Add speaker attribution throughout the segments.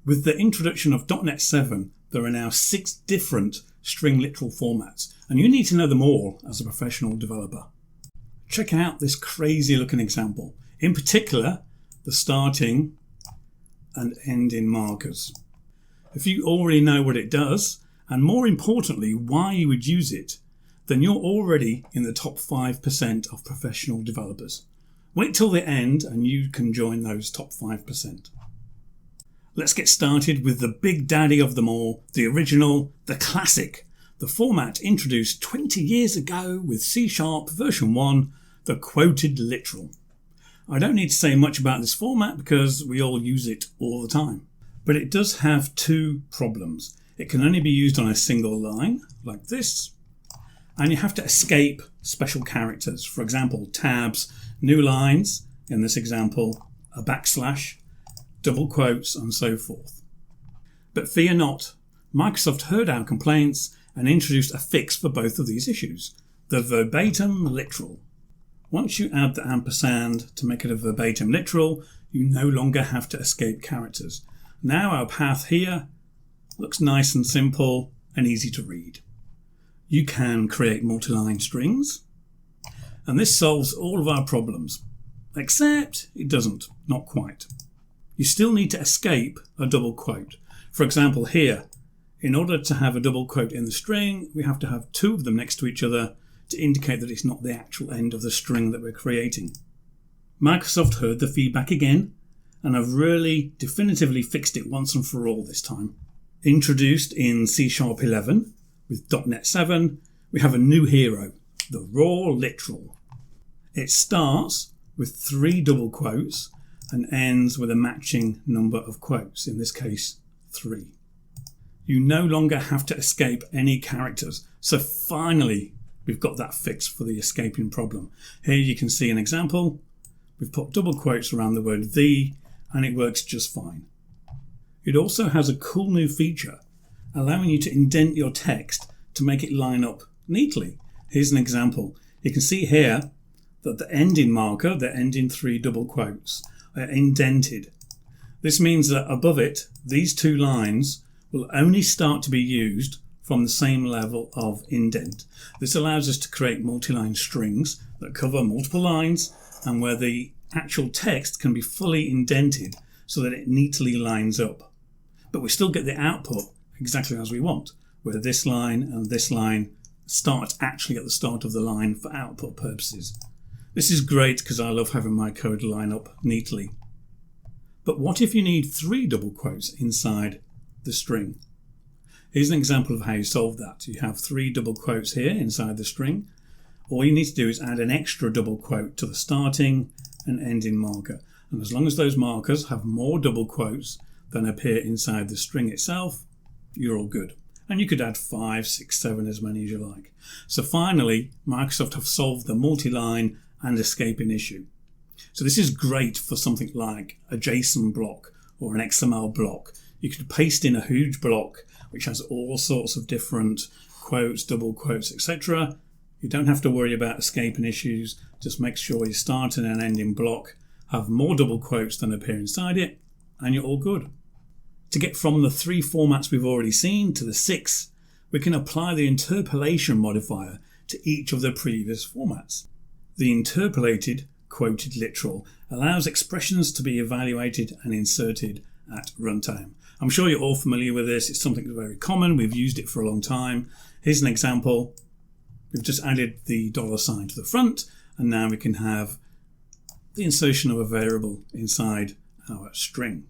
Speaker 1: With the introduction of .NET 7, there are now 6 different string literal formats, and you need to know them all as a professional developer. Check out this crazy looking example, in particular the starting and ending markers. If you already know what it does, and more importantly why you would use it, then you're already in the top 5% of professional developers. Wait till the end and you can join those top 5%. Let's get started with the big daddy of them all, the original, the classic, the format introduced 20 years ago with C# version 1, the quoted literal. I don't need to say much about this format because we all use it all the time. But it does have 2 problems. It can only be used on a single line, like this, and you have to escape special characters. For example, tabs, new lines, in this example, a backslash, double quotes, and so forth. But fear not, Microsoft heard our complaints and introduced a fix for both of these issues, the verbatim literal. Once you add the ampersand to make it a verbatim literal, you no longer have to escape characters. Now our path here looks nice and simple and easy to read. You can create multi-line strings, and this solves all of our problems, except it doesn't, not quite. You still need to escape a double quote. For example, here, in order to have a double quote in the string, we have to have 2 of them next to each other to indicate that it's not the actual end of the string that we're creating. Microsoft heard the feedback again and have really definitively fixed it once and for all this time. Introduced in C# 11 with .NET 7, we have a new hero, the raw literal. It starts with 3 double quotes and ends with a matching number of quotes, in this case 3. You no longer have to escape any characters, so finally we've got that fixed for the escaping problem. Here you can see an example. We've put double quotes around the word the, and it works just fine. It also has a cool new feature, allowing you to indent your text to make it line up neatly. Here's an example. You can see here that the ending marker, the ending 3 double quotes, are indented. This means that above it, these 2 lines will only start to be used from the same level of indent. This allows us to create multi-line strings that cover multiple lines and where the actual text can be fully indented so that it neatly lines up. But we still get the output exactly as we want, where this line and this line start actually at the start of the line for output purposes. This is great because I love having my code line up neatly. But what if you need 3 double quotes inside the string? Here's an example of how you solve that. You have 3 double quotes here inside the string. All you need to do is add an extra double quote to the starting and ending marker. And as long as those markers have more double quotes than appear inside the string itself, you're all good. And you could add 5, 6, 7, as many as you like. So finally, Microsoft have solved the multi-line and escaping issue. So this is great for something like a JSON block or an XML block. You could paste in a huge block which has all sorts of different quotes, double quotes, etc. You don't have to worry about escaping issues. Just make sure your starting and ending block have more double quotes than appear inside it, and you're all good. To get from the 3 formats we've already seen to the 6, we can apply the interpolation modifier to each of the previous formats. The interpolated quoted literal allows expressions to be evaluated and inserted at runtime. I'm sure you're all familiar with this. It's something that's very common. We've used it for a long time. Here's an example. We've just added the $sign to the front, and now we can have the insertion of a variable inside our string.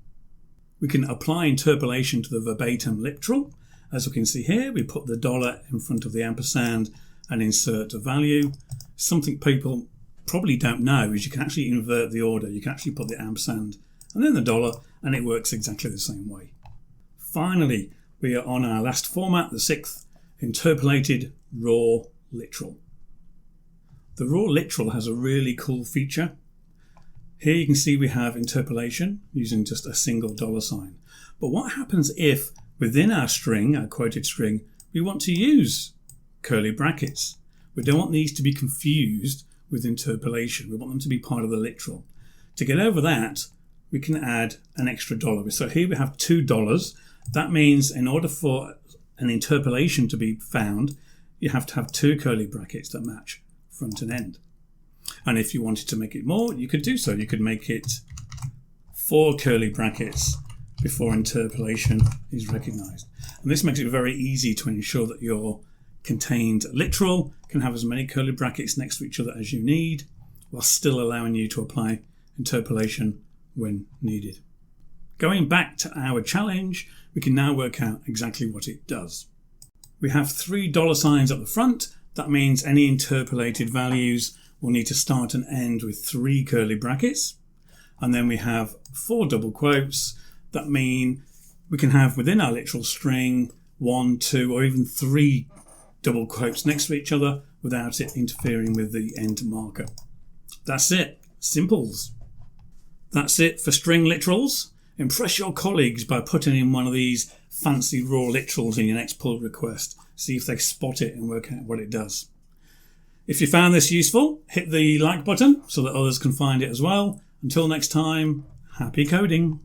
Speaker 1: We can apply interpolation to the verbatim literal. As we can see here, we put the dollar in front of the ampersand and insert a value. Something people probably don't know is you can actually invert the order. You can actually put the ampersand and then the dollar, and it works exactly the same way. Finally, we are on our last format, the 6th, interpolated raw literal. The raw literal has a really cool feature. Here you can see we have interpolation using just a single $sign. But what happens if within our string, our quoted string, we want to use curly brackets? We don't want these to be confused with interpolation. We want them to be part of the literal. To get over that, we can add an extra dollar. So here we have $2. That means in order for an interpolation to be found, you have to have two curly brackets that match front and end. And if you wanted to make it more, you could do so. You could make it 4 curly brackets before interpolation is recognized. And this makes it very easy to ensure that your contained literal can have as many curly brackets next to each other as you need, while still allowing you to apply interpolation when needed. Going back to our challenge, we can now work out exactly what it does. We have 3 dollar signs at the front. That means any interpolated values will need to start and end with 3 curly brackets. And then we have 4 double quotes. That mean we can have within our literal string 1, 2, or even 3 double quotes next to each other without it interfering with the end marker. That's it. Simples. That's it for string literals. Impress your colleagues by putting in one of these fancy raw literals in your next pull request. See if they spot it and work out what it does. If you found this useful, hit the like button so that others can find it as well. Until next time, happy coding.